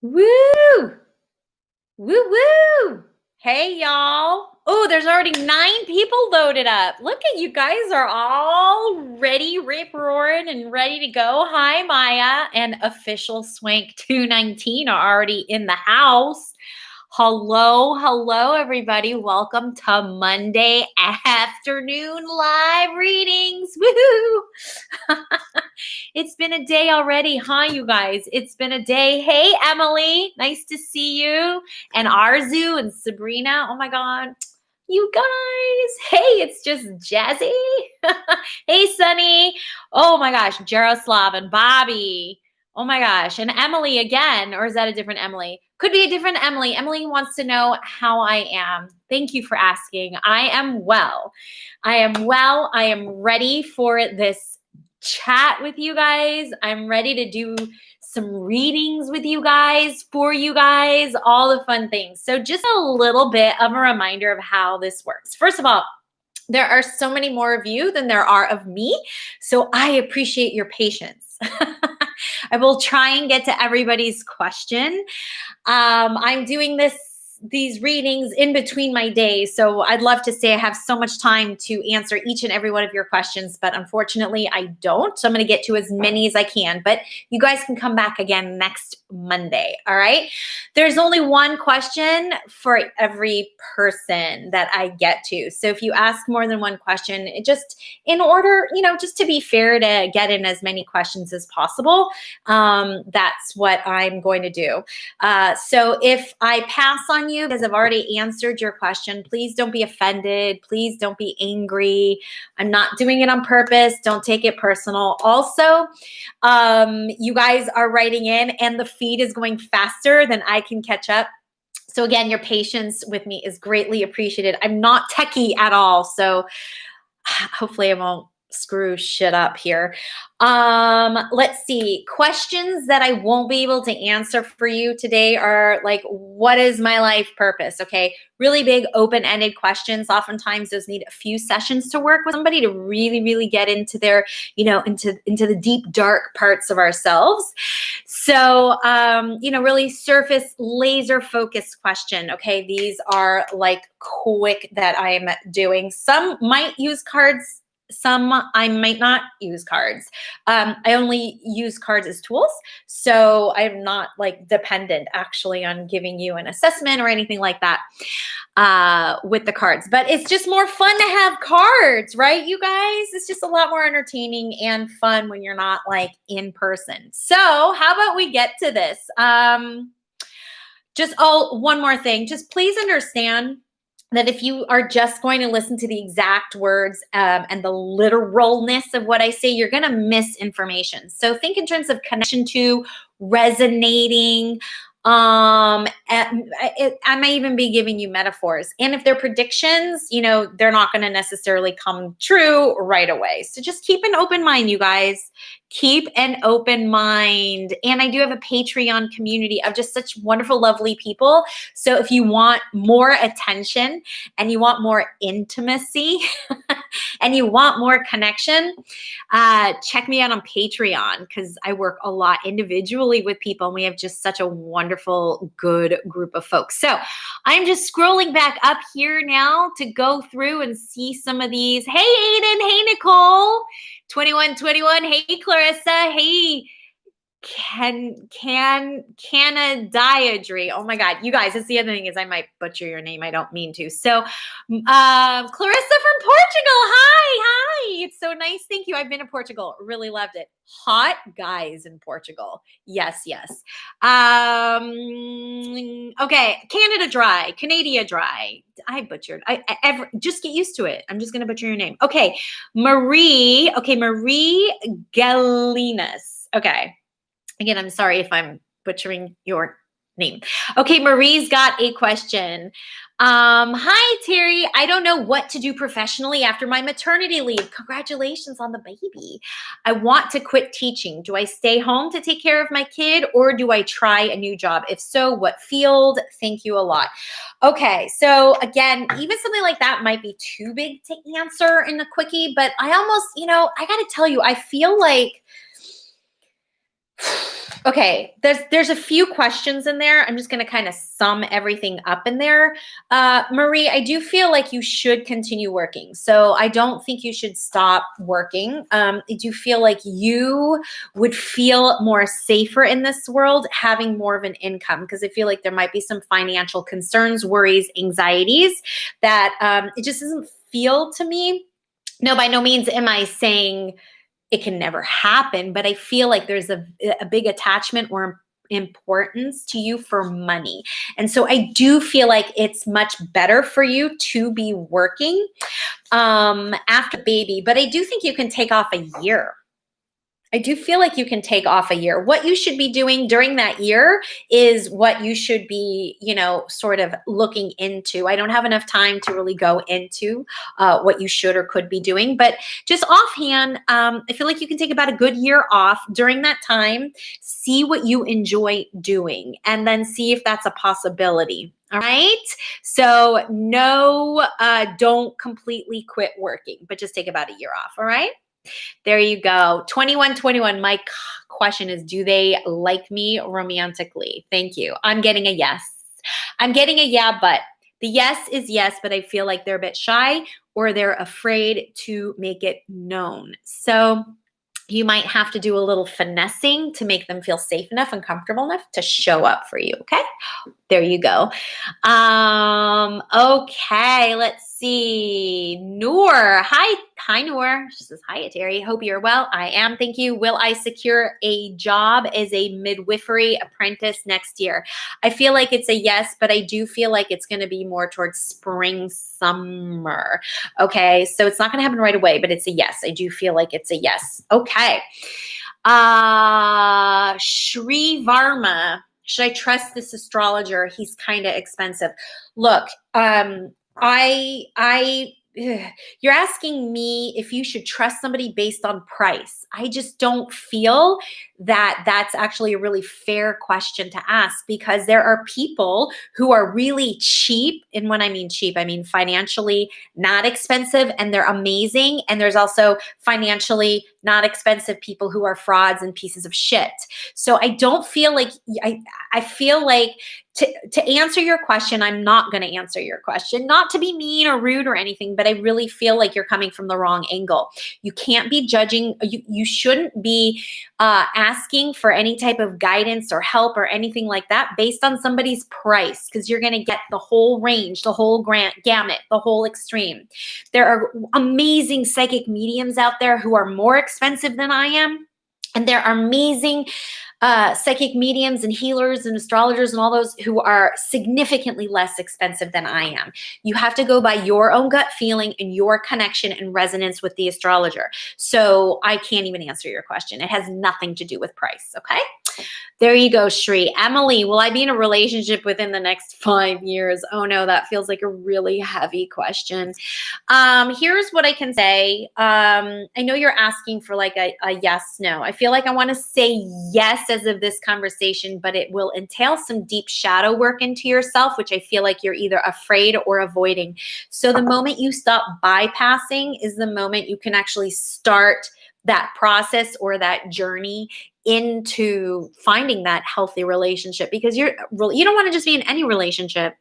Woo! Woo woo! Hey y'all. Oh, there's already 9 people loaded up. Look at you guys are all ready, rip roaring, and ready to go. Hi, Maya and official Swank 219 are already in the house. Hello, everybody. Welcome to Monday afternoon live readings. Woohoo! It's been a day already. Hi, you guys. It's been a day. Hey, Emily. Nice to see you. And Arzu and Sabrina. Oh my God. You guys. Hey, it's just Jazzy. Hey, Sunny. Oh my gosh. Jaroslav and Bobby. Oh my gosh. And Emily again. Or is that a different Emily? Could be a different Emily. Emily wants to know how I am. Thank you for asking. I am well. I am well. I am ready for this chat with you guys. I'm ready to do some readings with you guys, for you guys, all the fun things. So just a little bit of a reminder of how this works. First of all, there are so many more of you than there are of me. So I appreciate your patience. I will try and get to everybody's question. I'm doing these readings in between my days. So I'd love to say I have so much time to answer each and every one of your questions, but unfortunately I don't. So I'm going to get to as many as I can, but you guys can come back again next Monday. All right. There's only one question for every person that I get to. So if you ask more than one question, it just in order, just to be fair to get in as many questions as possible, that's what I'm going to do. So if I pass on you because I've already answered your question, please don't be offended. Please don't be angry. I'm not doing it on purpose. Don't take it personal. Also, you guys are writing in and the feed is going faster than I can catch up. So again, your patience with me is greatly appreciated. I'm not techie at all. So hopefully I won't screw shit up here. Let's see. Questions that I won't be able to answer for you today are like, what is my life purpose? Okay. Really big open-ended questions. Oftentimes those need a few sessions to work with somebody to really, really get into their, into the deep, dark parts of ourselves. So, really surface laser focused question. Okay. These are like quick that I'm doing. Some might use cards. Some I might not use cards. I only use cards as tools. So I'm not like dependent actually on giving you an assessment or anything like that with the cards. But it's just more fun to have cards, right, you guys? It's just a lot more entertaining and fun when you're not like in person. So how about we get to this? One more thing. Just please understand that if you are just going to listen to the exact words and the literalness of what I say, you're going to miss information. So think in terms of connection to, resonating. I may even be giving you metaphors. And if they're predictions, they're not going to necessarily come true right away. So just keep an open mind, you guys. Keep an open mind. And I do have a Patreon community of just such wonderful, lovely people. So if you want more attention and you want more intimacy and you want more connection, check me out on Patreon because I work a lot individually with people and we have just such a wonderful, good group of folks. So I'm just scrolling back up here now to go through and see some of these. Hey, Aiden. Hey, Nicole. 2121. Hey, Clarissa. Hey, Canadiadry. Oh my God. You guys, that's the other thing is I might butcher your name. I don't mean to. So Clarissa from Portugal. Hi. It's so nice. Thank you. I've been to Portugal. Really loved it. Hot guys in Portugal. Yes. Okay. Canada Dry. I butchered. Just get used to it. I'm just going to butcher your name. Okay. Marie Galinas. Okay. Again, I'm sorry if I'm butchering your name. Okay, Marie's got a question. Hi, Terrie. I don't know what to do professionally after my maternity leave. Congratulations on the baby. I want to quit teaching. Do I stay home to take care of my kid or do I try a new job? If so, what field? Thank you a lot. Okay, so again, even something like that might be too big to answer in a quickie, but I almost, I got to tell you, I feel like Okay, there's a few questions in there. I'm just going to kind of sum everything up in there. Marie, I do feel like you should continue working. So I don't think you should stop working. I do feel like you would feel more safer in this world having more of an income, because I feel like there might be some financial concerns, worries, anxieties that it just doesn't feel to me. No, by no means am I saying it can never happen, but I feel like there's a big attachment or importance to you for money. And so I do feel like it's much better for you to be working after baby, but I do think you can take off a year. I do feel like you can take off a year. What you should be doing during that year is what you should be, sort of looking into. I don't have enough time to really go into what you should or could be doing, but just offhand, I feel like you can take about a good year off during that time, see what you enjoy doing, and then see if that's a possibility. All right. So no, don't completely quit working, but just take about a year off. All right. There you go. 2121. My question is, do they like me romantically? Thank you. I'm getting a yes. I'm getting a yeah, but the yes is yes, but I feel like they're a bit shy or they're afraid to make it known. So you might have to do a little finessing to make them feel safe enough and comfortable enough to show up for you. Okay. There you go. Okay, let's see. Noor. Hi, Noor. She says, hi, Terrie. Hope you're well. I am. Thank you. Will I secure a job as a midwifery apprentice next year? I feel like it's a yes, but I do feel like it's going to be more towards spring, summer. Okay, so it's not going to happen right away, but it's a yes. I do feel like it's a yes. Okay. Shri Varma. Should I trust this astrologer? He's kind of expensive. Look, you're asking me if you should trust somebody based on price. I just don't feel that that's actually a really fair question to ask, because there are people who are really cheap. And when I mean cheap, I mean financially not expensive, and they're amazing. And there's also financially not expensive people who are frauds and pieces of shit. So I don't feel like, I feel like to answer your question, I'm not going to answer your question, not to be mean or rude or anything, but I really feel like you're coming from the wrong angle. You can't be judging. You shouldn't be asking for any type of guidance or help or anything like that based on somebody's price, because you're going to get the whole range, the whole gamut, the whole extreme. There are amazing psychic mediums out there who are more expensive than I am. And there are amazing psychic mediums and healers and astrologers and all those who are significantly less expensive than I am. You have to go by your own gut feeling and your connection and resonance with the astrologer. So I can't even answer your question. It has nothing to do with price. Okay. There you go, Shri. Emily, will I be in a relationship within the next 5 years? Oh no, that feels like a really heavy question. Here's what I can say. I know you're asking for like a yes, no. I feel like I want to say yes as of this conversation, but it will entail some deep shadow work into yourself, which I feel like you're either afraid or avoiding. So the moment you stop bypassing is the moment you can actually start that process or that journey into finding that healthy relationship, because you don't want to just be in any relationship.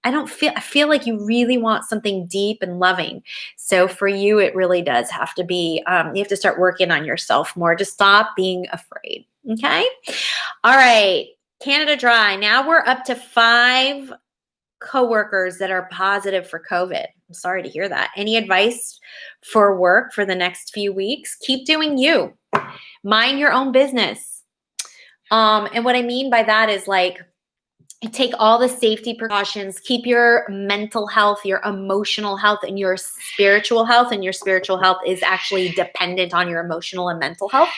I feel like you really want something deep and loving. So for you, it really does have to be, you have to start working on yourself more to stop being afraid. Okay. All right. Canada Dry. Now we're up to 5 coworkers that are positive for COVID. I'm sorry to hear that. Any advice for work for the next few weeks? Keep doing you. Mind your own business. And what I mean by that is like, take all the safety precautions, keep your mental health, your emotional health, and your spiritual health. And your spiritual health is actually dependent on your emotional and mental health.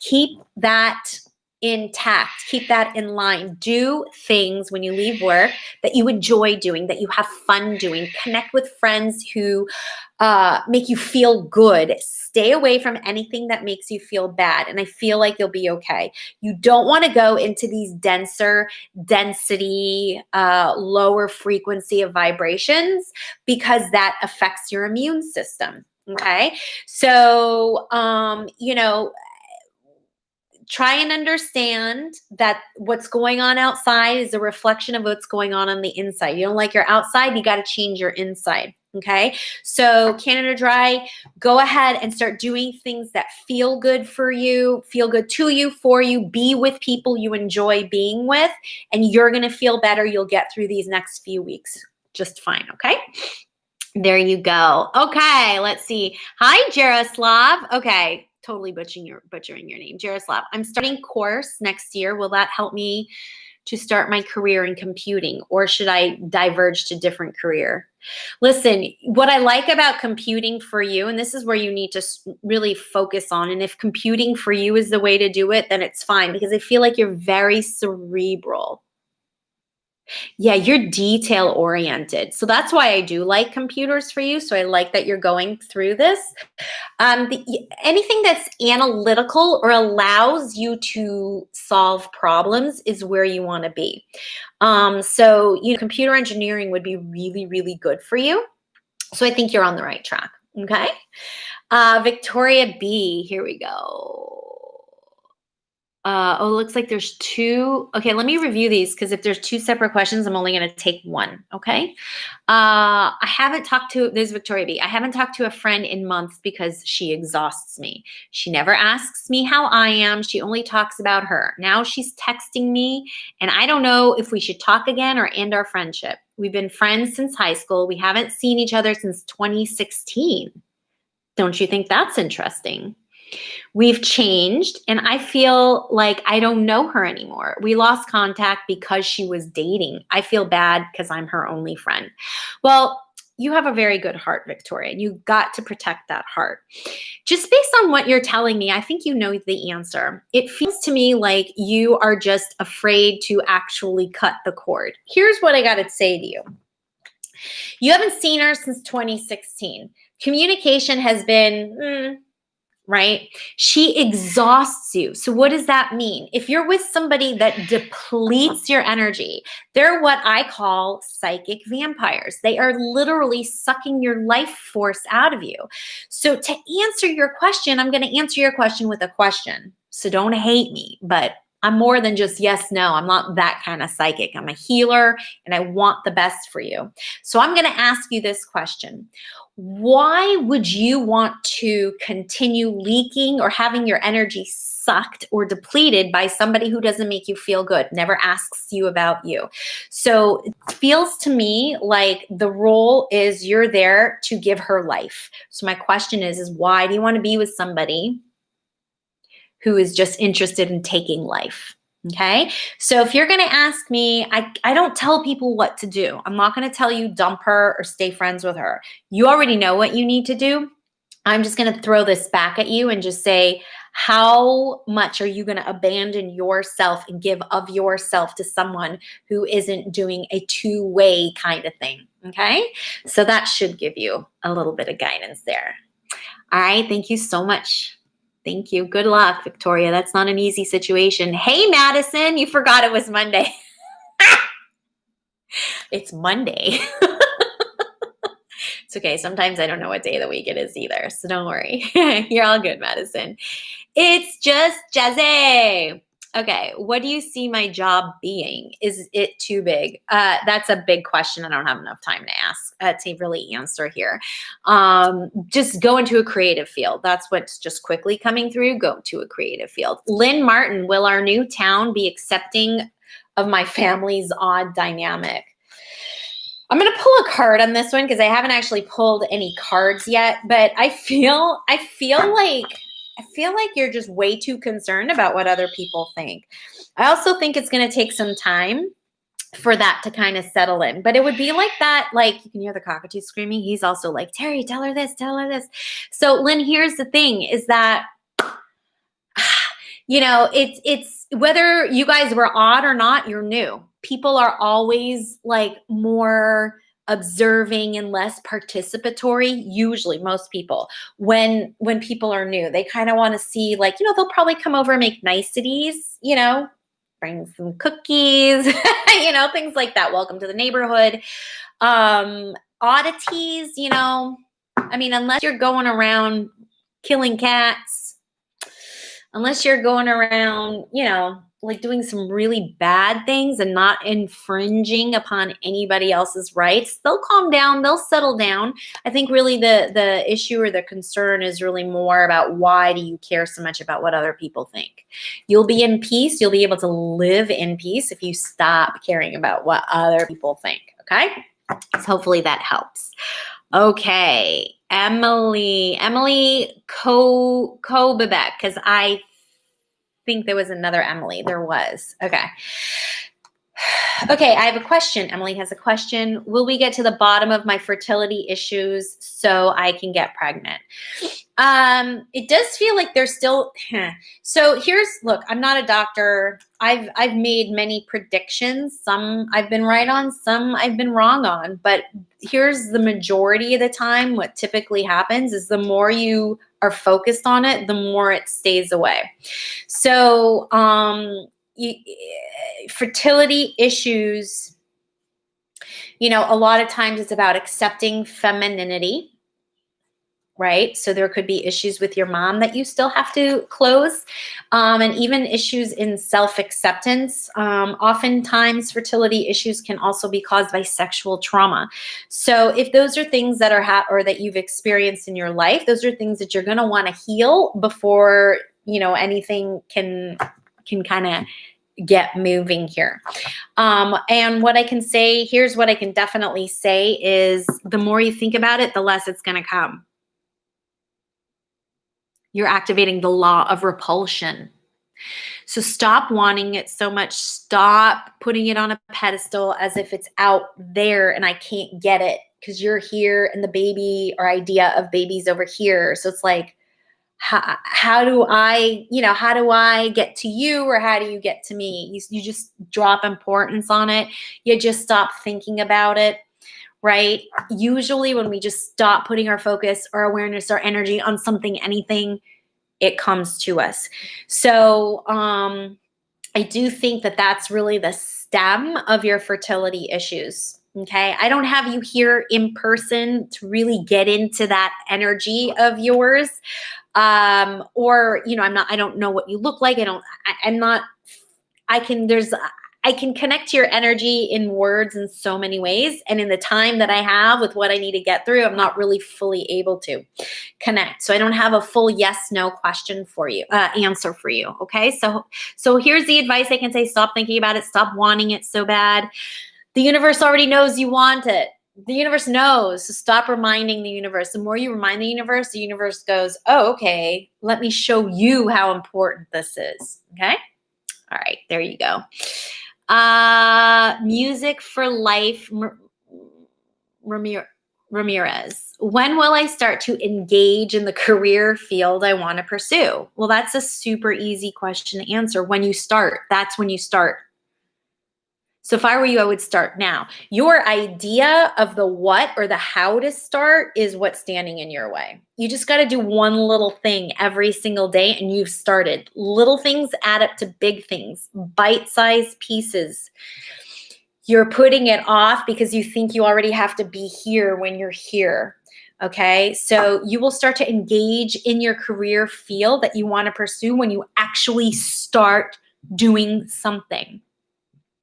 Keep that intact. Keep that in line. Do things when you leave work that you enjoy doing, that you have fun doing. Connect with friends who make you feel good. Stay away from anything that makes you feel bad. And I feel like you'll be okay. You don't want to go into these denser density, lower frequency of vibrations, because that affects your immune system. Okay. So, try and understand that what's going on outside is a reflection of what's going on the inside. You don't like your outside, you got to change your inside. Okay. So Canada Dry, go ahead and start doing things that feel good for you, feel good to you, for you. Be with people you enjoy being with, and you're going to feel better. You'll get through these next few weeks just fine. Okay. There you go. Okay, let's see. Hi, Jaroslav. Okay, totally butchering your name. Jaroslav, I'm starting course next year. Will that help me to start my career in computing, or should I diverge to different career? Listen, what I like about computing for you, and this is where you need to really focus on, and if computing for you is the way to do it, then it's fine, because I feel like you're very cerebral. Yeah, you're detail oriented. So that's why I do like computers for you. So I like that you're going through this. Anything that's analytical or allows you to solve problems is where you want to be. So, computer engineering would be really, really good for you. So I think you're on the right track. Okay. Victoria B, here we go. It looks like there's two. Okay, let me review these, because if there's two separate questions, I'm only going to take one. Okay. I haven't talked to, this is Victoria B. I haven't talked to a friend in months because she exhausts me. She never asks me how I am. She only talks about her. Now she's texting me, and I don't know if we should talk again or end our friendship. We've been friends since high school. We haven't seen each other since 2016. Don't you think that's interesting? We've changed, and I feel like I don't know her anymore. We lost contact because she was dating. I feel bad because I'm her only friend. Well, you have a very good heart, Victoria, and you've got to protect that heart. Just based on what you're telling me, I think you know the answer. It feels to me like you are just afraid to actually cut the cord. Here's what I got to say to you. You haven't seen her since 2016. Communication has been... right? She exhausts you. So what does that mean? If you're with somebody that depletes your energy, they're what I call psychic vampires. They are literally sucking your life force out of you. So to answer your question, I'm going to answer your question with a question. So don't hate me, but I'm more than just yes, no. I'm not that kind of psychic. I'm a healer, and I want the best for you. So I'm going to ask you this question. Why would you want to continue leaking or having your energy sucked or depleted by somebody who doesn't make you feel good, never asks you about you? So it feels to me like the role is you're there to give her life. So my question is why do you want to be with somebody who is just interested in taking life? Okay. So if you're going to ask me, I don't tell people what to do. I'm not going to tell you dump her or stay friends with her. You already know what you need to do. I'm just going to throw this back at you and just say, how much are you going to abandon yourself and give of yourself to someone who isn't doing a two-way kind of thing? Okay. So that should give you a little bit of guidance there. All right. Thank you so much. Thank you. Good luck, Victoria. That's not an easy situation. Hey, Madison, you forgot it was Monday. It's Monday. It's okay. Sometimes I don't know what day of the week it is either, so don't worry. You're all good, Madison. It's just Jazzy. Okay, what do you see my job being? Is it too big? That's a big question. I don't have enough time to ask to really answer here. Just go into a creative field. That's what's just quickly coming through. Go to a creative field. Lynn Martin, will our new town be accepting of my family's odd dynamic? I'm going to pull a card on this one because I haven't actually pulled any cards yet, but I feel like you're just way too concerned about what other people think. I also think it's going to take some time for that to kind of settle in, but it would be like that. Like you can hear the cockatoo screaming. He's also like, Terrie, tell her this, tell her this. So Lynn, here's the thing is that, it's whether you guys were odd or not, you're new. People are always like more observing and less participatory. Usually most people, when people are new, they kind of want to see like, they'll probably come over and make niceties, bring some cookies, things like that. Welcome to the neighborhood. Oddities, unless you're going around killing cats, unless you're going around, you know, like doing some really bad things and not infringing upon anybody else's rights, they'll calm down, they'll settle down. I think really the issue or the concern is really more about why do you care so much about what other people think. You'll be in peace, you'll be able to live in peace if you stop caring about what other people think, okay? So hopefully that helps. Okay, Emily Kobebek, because I think there was another Emily. There was. Okay. Okay, I have a question. Emily has a question. Will we get to the bottom of my fertility issues so I can get pregnant? It does feel like there's still, so look, I'm not a doctor. I've made many predictions. Some I've been right on, some I've been wrong on, but here's the majority of the time. What typically happens is the more you are focused on it, the more it stays away. So, fertility issues, you know, a lot of times it's about accepting femininity, right? So there could be issues with your mom that you still have to close, and even issues in self-acceptance. Oftentimes fertility issues can also be caused by sexual trauma. So if those are things that are or that you've experienced in your life, those are things that you're going to want to heal before, you know, anything can kind of get moving here. And what I can say, here's what I can definitely say is the more you think about it, the less it's going to come. You're activating the law of repulsion. So stop wanting it so much. Stop putting it on a pedestal as if it's out there and I can't get it because you're here and the baby or idea of baby's over here. So it's like, how do I get to you, or how do you get to me? You just drop importance on it. You just stop thinking about it, right? Usually when we just stop putting our focus, our awareness, our energy on something, anything, it comes to us. So I do think that that's really the stem of your fertility issues. Okay. I don't have you here in person to really get into that energy of yours. Or, you know, I don't know what you look like. I can connect to your energy in words in so many ways. And in the time that I have with what I need to get through, I'm not really fully able to connect. So I don't have a full yes, no question for you, answer for you. Okay. So here's the advice I can say. Stop thinking about it. Stop wanting it so bad. The universe already knows you want it. The universe knows. So stop reminding the universe. The more you remind the universe goes, oh, okay, let me show you how important this is. Okay. All right. There you go. Music for Life, Ramirez. When will I start to engage in the career field I want to pursue? Well, that's a super easy question to answer. When you start, that's when you start. So if I were you, I would start now. Your idea of the what or the how to start is what's standing in your way. You just got to do one little thing every single day and you've started. Little things add up to big things, bite-sized pieces. You're putting it off because you think you already have to be here when you're here. Okay, so you will start to engage in your career field that you want to pursue when you actually start doing something.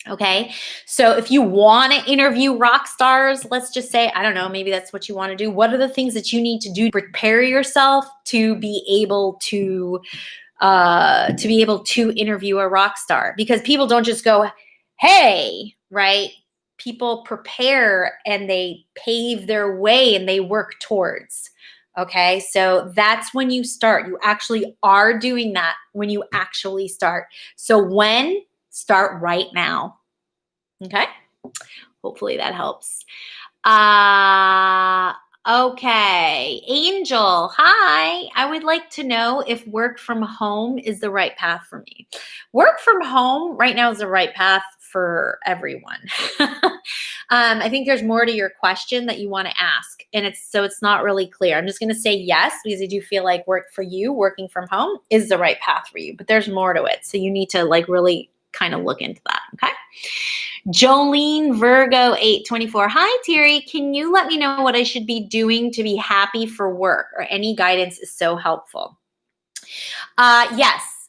Okay, so if you want to interview rock stars, let's just say, I don't know, maybe that's what you want to do. What are the things that you need to do to prepare yourself to be able to interview a rock star? Because people don't just go, hey, right? People prepare and they pave their way and they work towards. Okay, so that's when you start. You actually are doing that when you actually start. So when? Start right now. Okay. Hopefully that helps. Okay. Angel, hi. I would like to know if work from home is the right path for me. Work from home right now is the right path for everyone. I think there's more to your question that you want to ask. And it's not really clear. I'm just going to say yes, because I do feel like working from home is the right path for you, but there's more to it. So you need to really kind of look into that. Okay. Jolene Virgo 824. Hi, Terrie. Can you let me know what I should be doing to be happy for work, or any guidance is so helpful? Yes.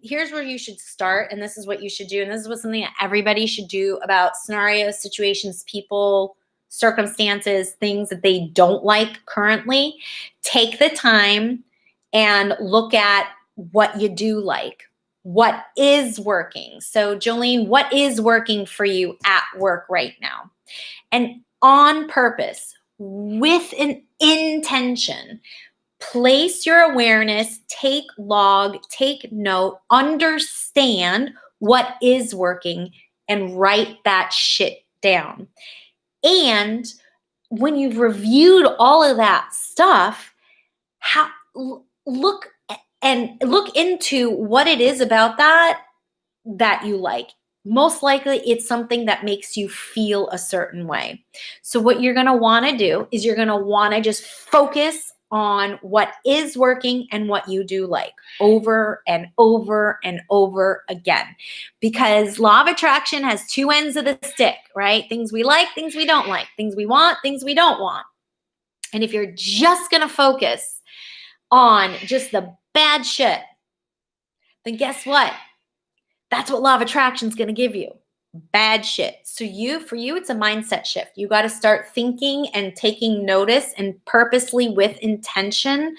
here's where you should start, and this is what you should do, and this is what something that everybody should do about scenarios, situations, people, circumstances, things that they don't like currently. Take the time and look at what you do like, what is working. So Jolene, what is working for you at work right now? And on purpose, with an intention, place your awareness, take log, take note, understand what is working, and write that shit down. And when you've reviewed all of that stuff, look into what it is about that you like. Most likely it's something that makes you feel a certain way. So what you're going to want to do is you're going to want to just focus on what is working and what you do like over and over and over again. Because law of attraction has two ends of the stick, right? Things we like, things we don't like, things we want, things we don't want. And if you're just going to focus on just the bad shit, then guess what? That's what law of attraction is going to give you. Bad shit. So for you, it's a mindset shift. You got to start thinking and taking notice and purposely with intention,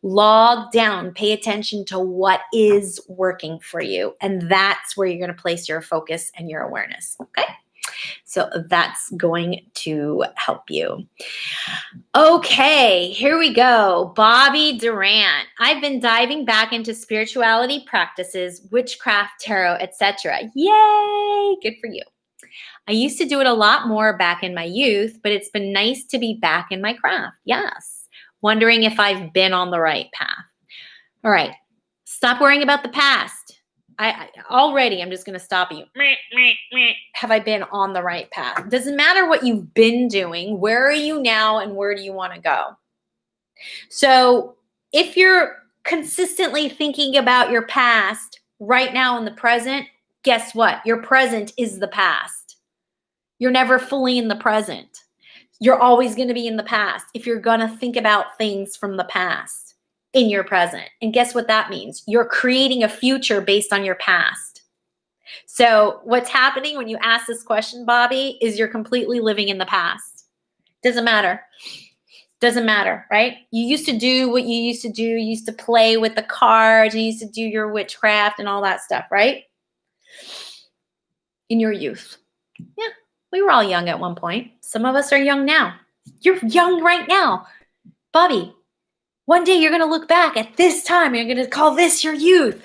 log down, pay attention to what is working for you. And that's where you're going to place your focus and your awareness. Okay. So that's going to help you. Okay, here we go. Bobby Durant. I've been diving back into spirituality practices, witchcraft, tarot, etc. Yay! Good for you. I used to do it a lot more back in my youth, but it's been nice to be back in my craft. Yes. Wondering if I've been on the right path. All right. Stop worrying about the past. I'm just going to stop you. Have I been on the right path? Doesn't matter what you've been doing. Where are you now and where do you want to go? So if you're consistently thinking about your past right now in the present, guess what? Your present is the past. You're never fully in the present. You're always going to be in the past if you're going to think about things from the past in your present. And guess what that means? You're creating a future based on your past. So what's happening when you ask this question, Bobby, is you're completely living in the past. Doesn't matter. Doesn't matter, right? You used to do what you used to do. You used to play with the cards. You used to do your witchcraft and all that stuff, right? In your youth. Yeah, we were all young at one point. Some of us are young now. You're young right now. Bobby, one day you're going to look back at this time and you're going to call this your youth.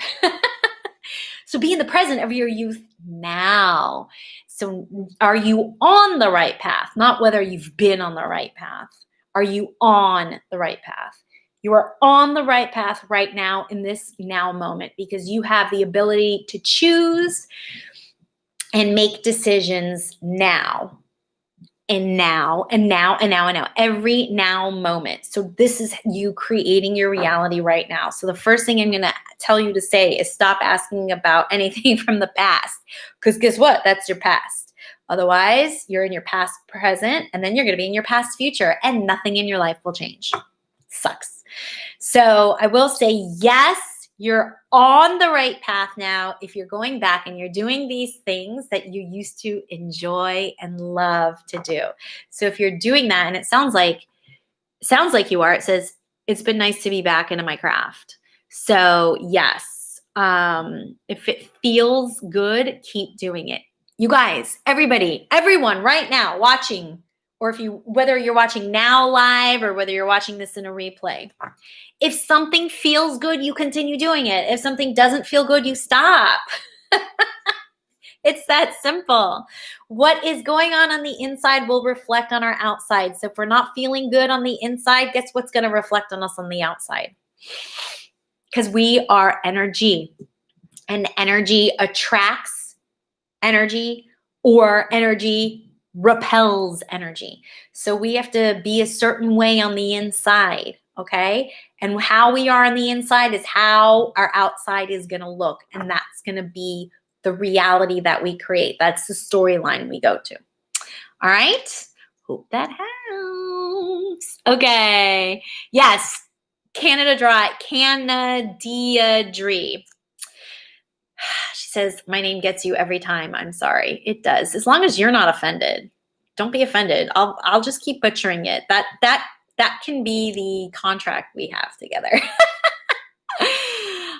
So be in the present of your youth now. So are you on the right path? Not whether you've been on the right path. Are you on the right path? You are on the right path right now in this now moment because you have the ability to choose and make decisions now. And now, and now, and now, and now, every now moment. So this is you creating your reality right now. So the first thing I'm going to tell you to say is stop asking about anything from the past. Because guess what? That's your past. Otherwise, you're in your past present, and then you're going to be in your past future, and nothing in your life will change. Sucks. So I will say, yes, you're on the right path now if you're going back and you're doing these things that you used to enjoy and love to do. So if you're doing that, and it sounds like you are, it says, it's been nice to be back into my craft. So yes, if it feels good, keep doing it. You guys, everybody, everyone right now watching, or whether you're watching now live or whether you're watching this in a replay, if something feels good, you continue doing it. If something doesn't feel good, you stop. It's that simple. What is going on the inside will reflect on our outside. So if we're not feeling good on the inside, guess what's going to reflect on us on the outside? Because we are energy, and energy attracts energy, or energy repels energy. So we have to be a certain way on the inside, okay? And how we are on the inside is how our outside is going to look. And that's going to be the reality that we create. That's the storyline we go to. All right? Hope that helps. Okay. Yes. Canada Dry, Canada Dree. She says, my name gets you every time. I'm sorry. It does. As long as you're not offended. Don't be offended. I'll just keep butchering it. That can be the contract we have together.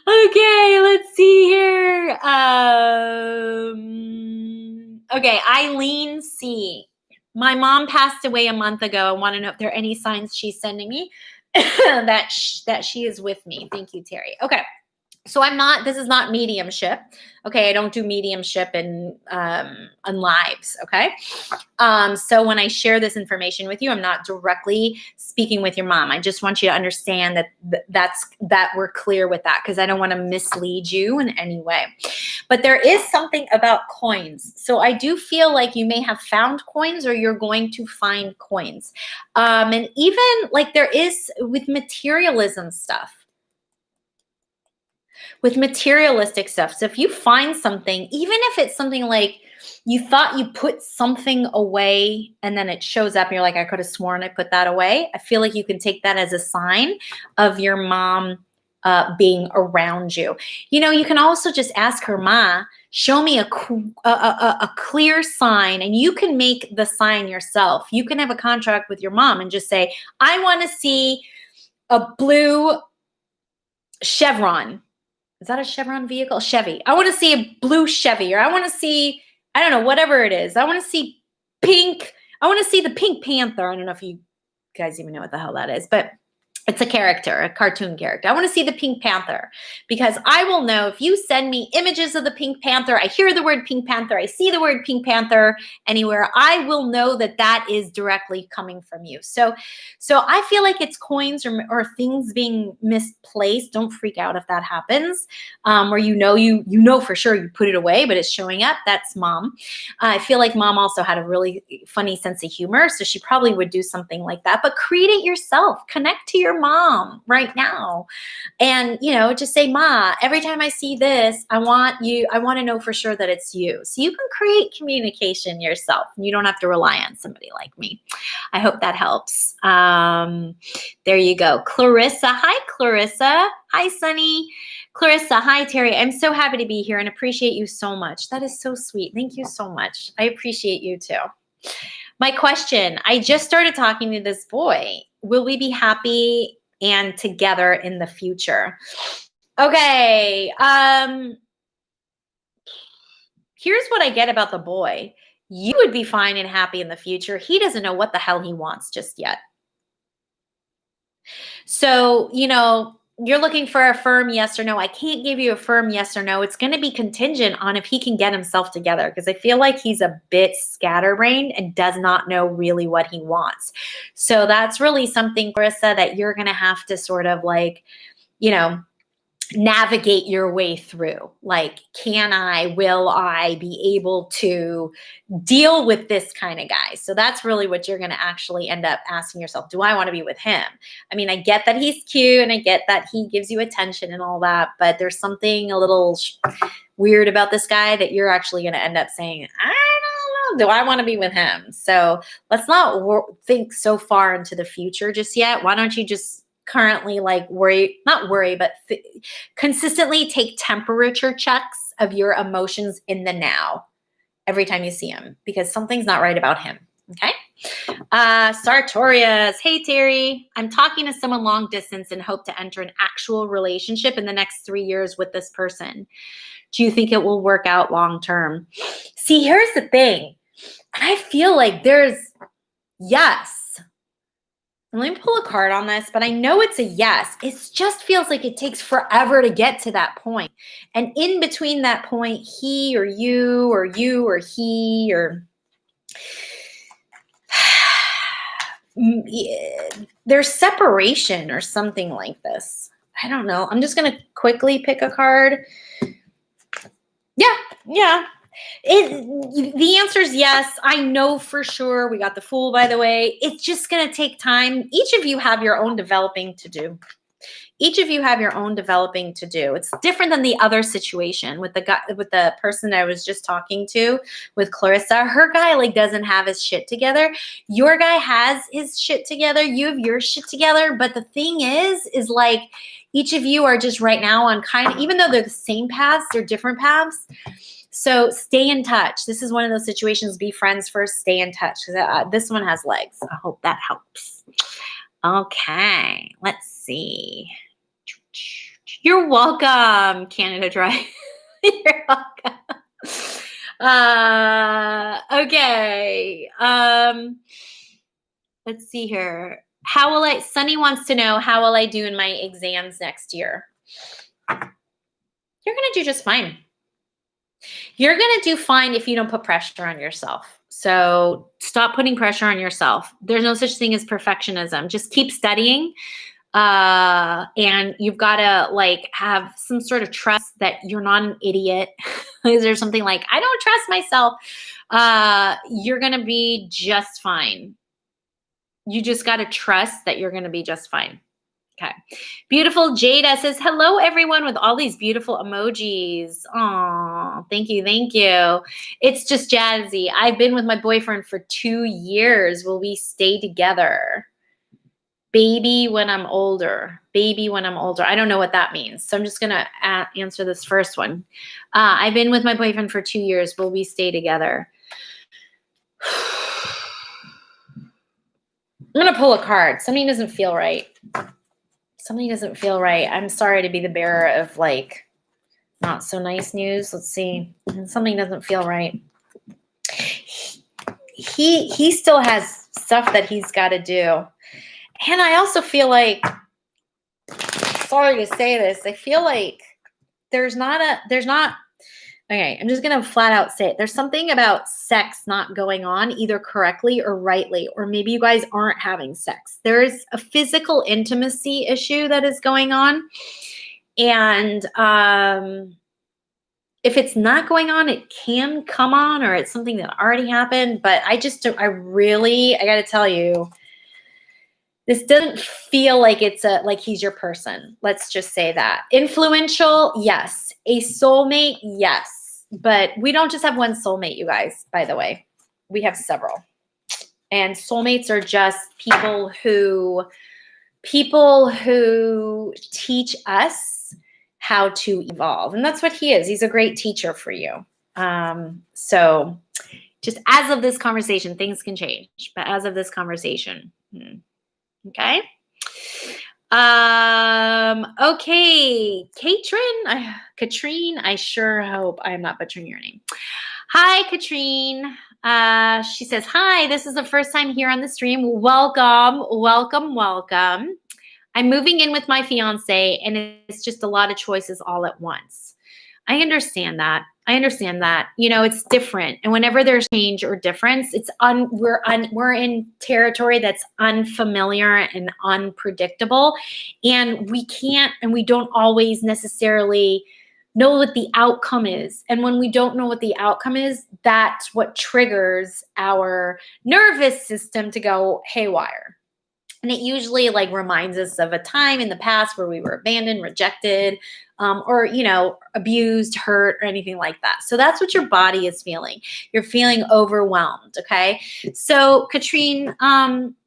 Okay, let's see here. Okay, Eileen C. My mom passed away a month ago. I want to know if there are any signs she's sending me that she is with me. Thank you, Terrie. Okay. So this is not mediumship. Okay. I don't do mediumship in lives. Okay. So when I share this information with you, I'm not directly speaking with your mom. I just want you to understand that we're clear with that, because I don't want to mislead you in any way. But there is something about coins. So I do feel like you may have found coins, or you're going to find coins. And even like there is with materialism stuff. With materialistic stuff. So if you find something, even if it's something like you thought you put something away and then it shows up and you're like, I could have sworn I put that away. I feel like you can take that as a sign of your mom being around you. You know, you can also just ask her, Ma, show me a clear sign, and you can make the sign yourself. You can have a contract with your mom and just say, I want to see a blue Chevron. Is that a Chevron vehicle? Chevy. I want to see a blue Chevy, or I want to see, I don't know, whatever it is. I want to see pink. I want to see the Pink Panther. I don't know if you guys even know what the hell that is, but it's a character, a cartoon character. I want to see the Pink Panther, because I will know if you send me images of the Pink Panther, I hear the word Pink Panther, I see the word Pink Panther anywhere, I will know that that is directly coming from you. So I feel like it's coins or things being misplaced. Don't freak out if that happens, or you know for sure you put it away, but it's showing up. That's mom. I feel like mom also had a really funny sense of humor, so she probably would do something like that. But create it yourself. Connect to your mom right now, and just say, Ma, every time I see this, I want to know for sure that it's you. So you can create communication yourself, and you don't have to rely on somebody like me. I hope that helps. There you go. Clarissa. Hi, Clarissa. Hi, Sunny. Clarissa. Hi, Terrie. I'm so happy to be here and appreciate you so much. That is so sweet. Thank you so much. I appreciate you too. My question, I just started talking to this boy. Will we be happy and together in the future? Okay. Here's what I get about the boy. You would be fine and happy in the future. He doesn't know what the hell he wants just yet. So, you're looking for a firm yes or no. I can't give you a firm yes or no. It's going to be contingent on if he can get himself together, because I feel like he's a bit scatterbrained and does not know really what he wants. So that's really something, Carissa, that you're going to have to sort of navigate your way through. Like, will I be able to deal with this kind of guy? So that's really what you're going to actually end up asking yourself. Do I want to be with him? I mean, I get that he's cute and I get that he gives you attention and all that, but there's something a little weird about this guy that you're actually going to end up saying, I don't know, do I want to be with him? So let's not think so far into the future just yet. Why don't you just currently consistently take temperature checks of your emotions in the now every time you see him, because something's not right about him. Okay. Sartorius. Hey, Terrie. I'm talking to someone long distance and hope to enter an actual relationship in the next 3 years with this person. Do you think it will work out long term? See, here's the thing. I feel like there's yes. Let me pull a card on this, but I know it's a yes. It just feels like it takes forever to get to that point. And in between that point, he or you or he or there's separation or something like this. I don't know. I'm just going to quickly pick a card. Yeah. The answer is yes. I know for sure. We got the Fool, by the way. It's just going to take time. Each of you have your own developing to do. Each of you have your own developing to do. It's different than the other situation with the person I was just talking to with Clarissa. Her guy like doesn't have his shit together. Your guy has his shit together. You have your shit together. But the thing is like each of you are just right now on kind of, even though they're the same paths, they're different paths. So stay in touch. This is one of those situations. Be friends first. Stay in touch. This one has legs. I hope that helps. Okay, let's see. You're welcome, Canada Dry. You're welcome. Okay. Let's see here. Sunny wants to know, how will I do in my exams next year? You're going to do just fine. You're going to do fine if you don't put pressure on yourself. So stop putting pressure on yourself. There's no such thing as perfectionism. Just keep studying. And you've got to like have some sort of trust that you're not an idiot. Is there something like, I don't trust myself? You're going to be just fine. You just got to trust that you're going to be just fine. Okay. Beautiful Jada says, hello, everyone, with all these beautiful emojis. Oh, thank you. Thank you. It's just jazzy. I've been with my boyfriend for 2 years. Will we stay together? Baby when I'm older. Baby when I'm older. I don't know what that means. So I'm just going to answer this first one. I've been with my boyfriend for 2 years. Will we stay together? I'm going to pull a card. Something doesn't feel right. Something doesn't feel right. I'm sorry to be the bearer of like not so nice news. Let's see. Something doesn't feel right. He still has stuff that he's got to do. And I also feel like, sorry to say this, I feel like there's not, okay, I'm just going to flat out say it. There's something about sex not going on either correctly or rightly, or maybe you guys aren't having sex. There's a physical intimacy issue that is going on. And if it's not going on, it can come on, or it's something that already happened. But I got to tell you, this doesn't feel like like he's your person. Let's just say that. Influential, yes. A soulmate, yes. But we don't just have one soulmate, you guys, by the way. We have several. And soulmates are just people who teach us how to evolve. And that's what he is. He's a great teacher for you. So just as of this conversation, things can change. But as of this conversation, okay. Okay. Katrine, I sure hope I'm not butchering your name. Hi, Katrine. She says, hi, this is the first time here on the stream. Welcome, welcome, welcome. I'm moving in with my fiance and it's just a lot of choices all at once. I understand that. You know, it's different. And whenever there's change or difference, we're in territory that's unfamiliar and unpredictable. And we don't always necessarily know what the outcome is. And when we don't know what the outcome is, that's what triggers our nervous system to go haywire. And it usually like reminds us of a time in the past where we were abandoned, rejected, or, you know, abused, hurt, or anything like that. So that's what your body is feeling. You're feeling overwhelmed. Okay. So Katrine,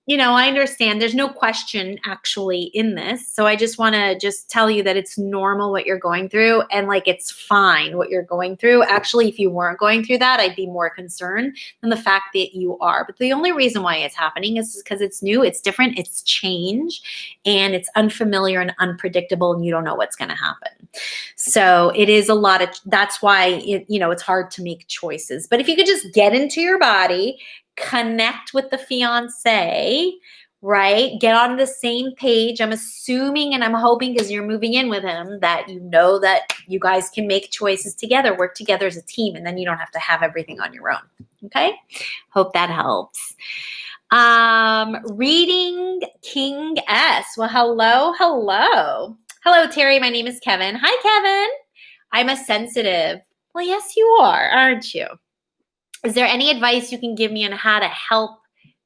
you know, I understand there's no question actually in this. So I just want to just tell you that it's normal what you're going through, and like, it's fine what you're going through. Actually, if you weren't going through that, I'd be more concerned than the fact that you are. But the only reason why it's happening is because it's new, it's different, it's change, and it's unfamiliar and unpredictable, and you don't know what's going to happen. So it is that's why it's hard to make choices. But if you could just get into your body, connect with the fiance, right? Get on the same page. I'm assuming and I'm hoping, because you're moving in with him, that you know that you guys can make choices together, work together as a team, and then you don't have to have everything on your own. Okay? Hope that helps. Reading King S. Well, hello. Hello, Terry. My name is Kevin. Hi, Kevin. I'm a sensitive. Well, yes, you are, aren't you? Is there any advice you can give me on how to help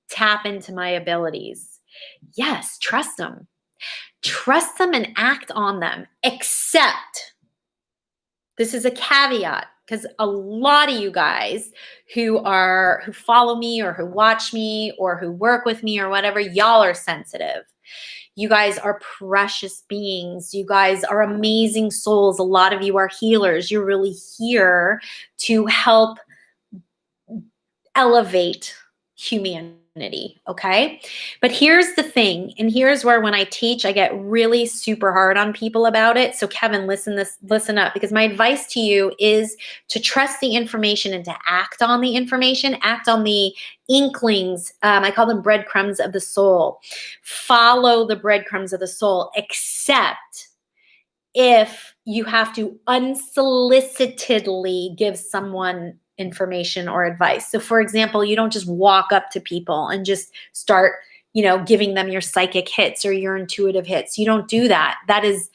tap into my abilities? Yes, trust them. trust them and act on them, except, this is a caveat, because a lot of you guys who follow me or who watch me or who work with me or whatever, y'all are sensitive. You guys are precious beings. You guys are amazing souls. A lot of you are healers. You're really here to help elevate humanity, okay? But here's the thing, and here's where when I teach, I get really super hard on people about it. So Kevin, listen up, because my advice to you is to trust the information and to act on the information, act on the inklings. I call them breadcrumbs of the soul. Follow the breadcrumbs of the soul, except if you have to unsolicitedly give someone information or advice. So for example, you don't just walk up to people and just start, giving them your psychic hits or your intuitive hits. You don't do that. That is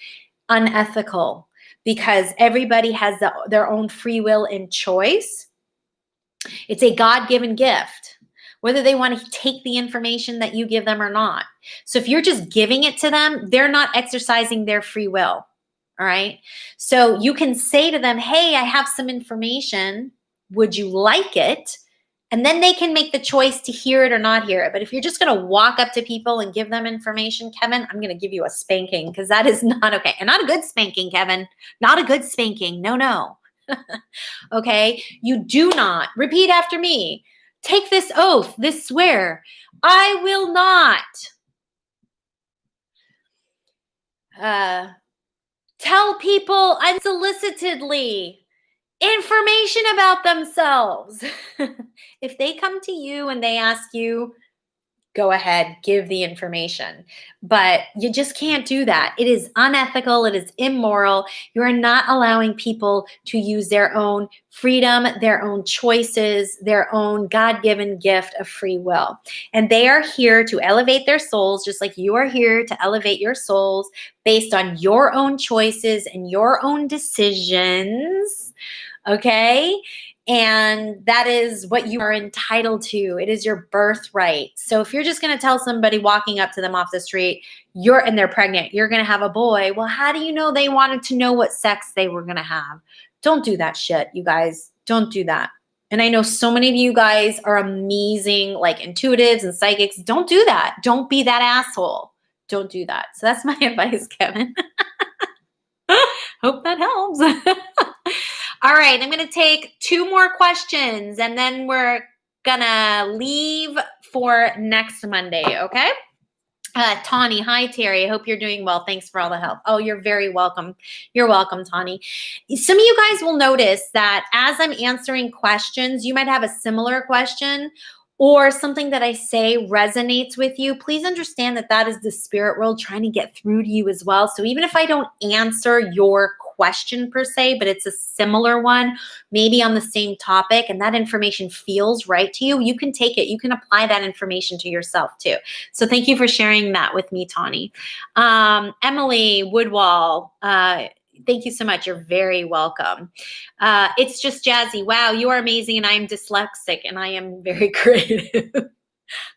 unethical, because everybody has their own free will and choice. It's a God-given gift, whether they want to take the information that you give them or not. So if you're just giving it to them, they're not exercising their free will. All right. So you can say to them, hey, I have some information. Would you like it? And then they can make the choice to hear it or not hear it. But if you're just going to walk up to people and give them information, Kevin, I'm going to give you a spanking, because that is not okay. And not a good spanking, Kevin. Not a good spanking. No. Okay. You do not, repeat after me, take this oath, this swear, I will not tell people unsolicitedly information about themselves. If they come to you and they ask you, go ahead, give the information. But you just can't do that. It is unethical. It is immoral. You are not allowing people to use their own freedom, their own choices, their own God-given gift of free will. And they are here to elevate their souls, just like you are here to elevate your souls based on your own choices and your own decisions. Okay? And that is what you are entitled to. It is your birthright. So if you're just going to tell somebody walking up to them off the street, and they're pregnant, you're going to have a boy. Well, how do you know they wanted to know what sex they were going to have? Don't do that shit, you guys. Don't do that. And I know so many of you guys are amazing, like intuitives and psychics. Don't do that. Don't be that asshole. Don't do that. So that's my advice, Kevin. Hope that helps. All right, I'm going to take 2 more questions, and then we're going to leave for next Monday, okay? Tawny, hi, Terrie. I hope you're doing well. Thanks for all the help. Oh, you're very welcome. You're welcome, Tawny. Some of you guys will notice that as I'm answering questions, you might have a similar question or something that I say resonates with you. Please understand that that is the spirit world trying to get through to you as well. So even if I don't answer your question per se, but it's a similar one, maybe on the same topic, and that information feels right to you, you can take it. You can apply that information to yourself too. So thank you for sharing that with me, Tawny. Emily Woodwall, thank you so much. You're very welcome. It's just Jazzy. Wow, you are amazing, and I am dyslexic, and I am very creative.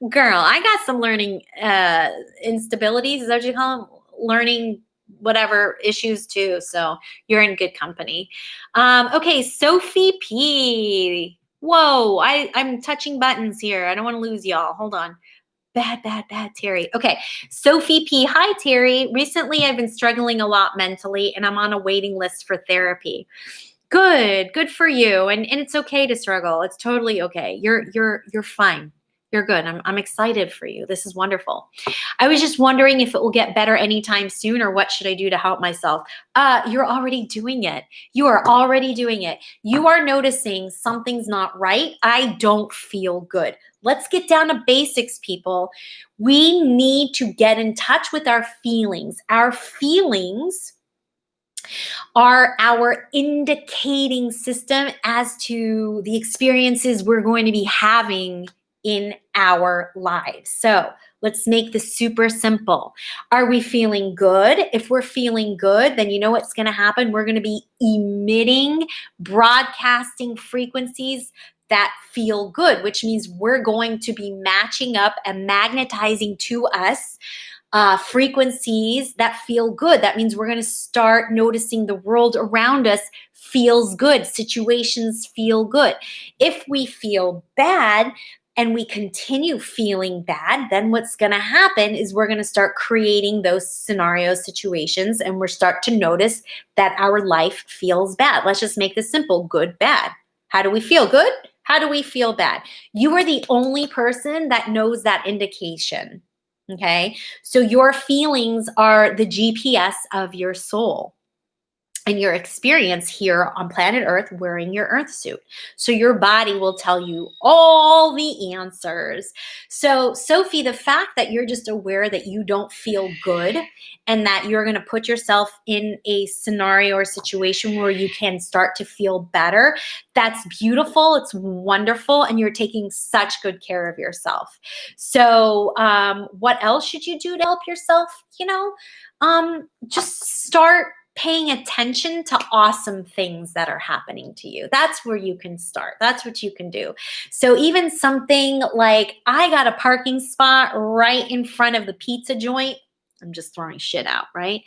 Girl, I got some learning instabilities. Is that what you call them? Learning whatever issues too. So you're in good company. Okay, Sophie P. Whoa, I'm touching buttons here. I don't want to lose y'all. Hold on. Bad, Terrie. Okay, Sophie P. Hi, Terrie. Recently, I've been struggling a lot mentally, and I'm on a waiting list for therapy. Good for you. And it's okay to struggle. It's totally okay. You're fine. You're good. I'm excited for you. This is wonderful. I was just wondering if it will get better anytime soon, or what should I do to help myself? You're already doing it. You are already doing it. You are noticing something's not right. I don't feel good. Let's get down to basics, people. We need to get in touch with our feelings. Our feelings are our indicating system as to the experiences we're going to be having in our lives. So let's make this super simple. Are we feeling good? If we're feeling good, then you know what's going to happen? We're going to be emitting, broadcasting frequencies that feel good, which means we're going to be matching up and magnetizing to us frequencies that feel good. That means we're going to start noticing the world around us feels good. Situations feel good. If we feel bad and we continue feeling bad, then what's going to happen is we're going to start creating those scenario situations, and we're start to notice that our life feels bad. Let's just make this simple. Good, bad. How do we feel? Good. How do we feel bad? You are the only person that knows that indication. Okay. So your feelings are the GPS of your soul and your experience here on planet Earth wearing your Earth suit. So your body will tell you all the answers. So Sophie, the fact that you're just aware that you don't feel good and that you're going to put yourself in a scenario or situation where you can start to feel better, that's beautiful. It's wonderful. And you're taking such good care of yourself. So what else should you do to help yourself? Just start paying attention to awesome things that are happening to you. That's where you can start. That's what you can do. So even something like, I got a parking spot right in front of the pizza joint. I'm just throwing shit out, right?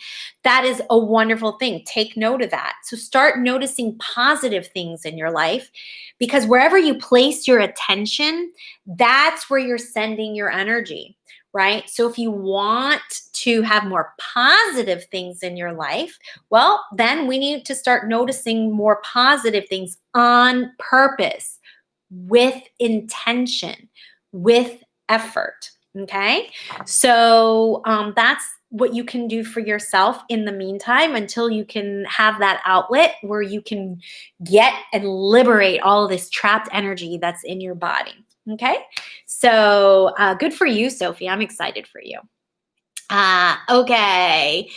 That is a wonderful thing. Take note of that. So start noticing positive things in your life, because wherever you place your attention, that's where you're sending your energy. Right? So if you want to have more positive things in your life, well, then we need to start noticing more positive things on purpose, with intention, with effort. Okay? So that's what you can do for yourself in the meantime, until you can have that outlet where you can get and liberate all of this trapped energy that's in your body. Okay, so good for you, Sophie. I'm excited for you. Okay.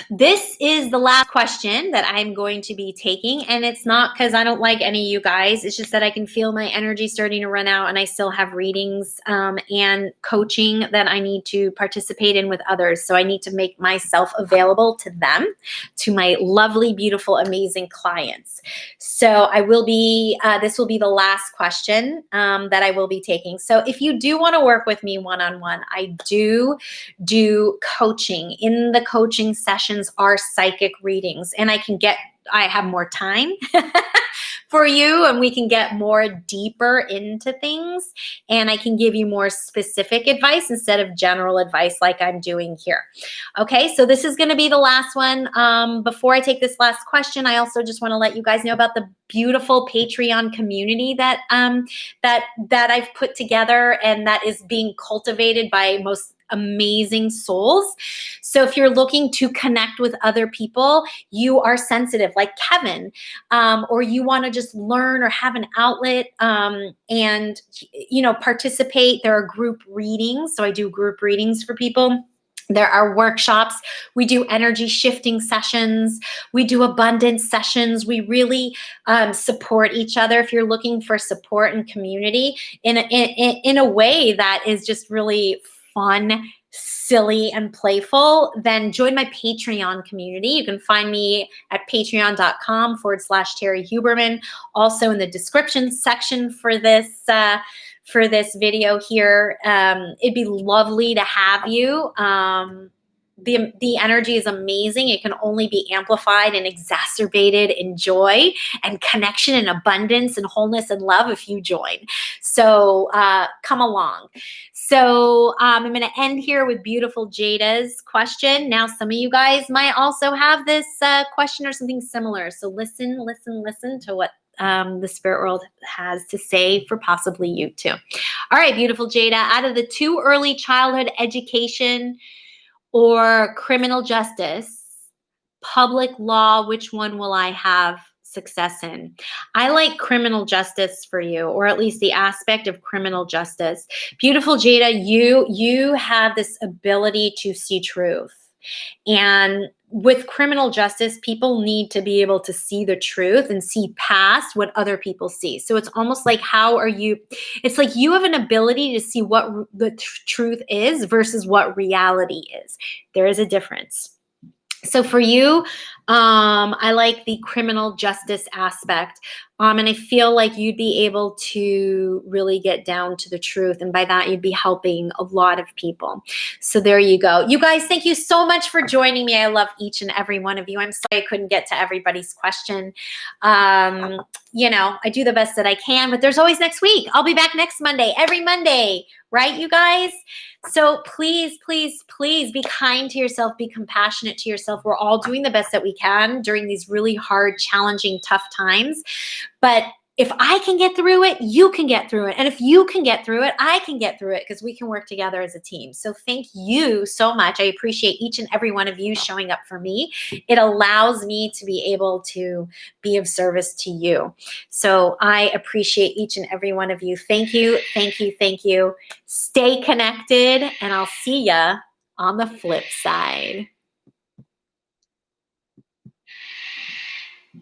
This is the last question that I'm going to be taking, and it's not because I don't like any of you guys. It's just that I can feel my energy starting to run out, and I still have readings and coaching that I need to participate in with others. So I need to make myself available to them, to my lovely, beautiful, amazing clients. So I will be, this will be the last question that I will be taking. So if you do want to work with me one-on-one, I do coaching. In the coaching sessions are psychic readings, and I have more time for you, and we can get more deeper into things, and I can give you more specific advice instead of general advice like I'm doing here. Okay, so this is going to be the last one. Before I take this last question, I also just want to let you guys know about the beautiful Patreon community that I've put together, and that is being cultivated by most amazing souls. So if you're looking to connect with other people, you are sensitive like Kevin, or you want to just learn or have an outlet and participate. There are group readings. So I do group readings for people. There are workshops. We do energy shifting sessions. We do abundance sessions. We really support each other. If you're looking for support and community in a way that is just really fun, silly, and playful, then join my Patreon community. You can find me at patreon.com/Terrie Huberman. Also in the description section for this video here. It'd be lovely to have you. The energy is amazing. It can only be amplified and exacerbated in joy and connection and abundance and wholeness and love if you join. So come along. So I'm going to end here with beautiful Jada's question. Now, some of you guys might also have this question or something similar. So listen to what the spirit world has to say for possibly you too. All right, beautiful Jada, out of the two, early childhood education or criminal justice, public law, which one will I have success in? I like criminal justice for you, or at least the aspect of criminal justice. Beautiful Jada, you have this ability to see truth. And with criminal justice, people need to be able to see the truth and see past what other people see. So it's almost like, it's like you have an ability to see what the truth is versus what reality is. There is a difference. So for you, I like the criminal justice aspect. And I feel like you'd be able to really get down to the truth. And by that, you'd be helping a lot of people. So there you go. You guys, thank you so much for joining me. I love each and every one of you. I'm sorry I couldn't get to everybody's question. You know, I do the best that I can, but there's always next week. I'll be back next Monday, every Monday, right, you guys? So please, please, please be kind to yourself, be compassionate to yourself. We're all doing the best that we can during these really hard, challenging, tough times. But if I can get through it, you can get through it. And if you can get through it, I can get through it because we can work together as a team. So thank you so much. I appreciate each and every one of you showing up for me. It allows me to be able to be of service to you. So I appreciate each and every one of you. Thank you, thank you, thank you. Stay connected, and I'll see ya on the flip side.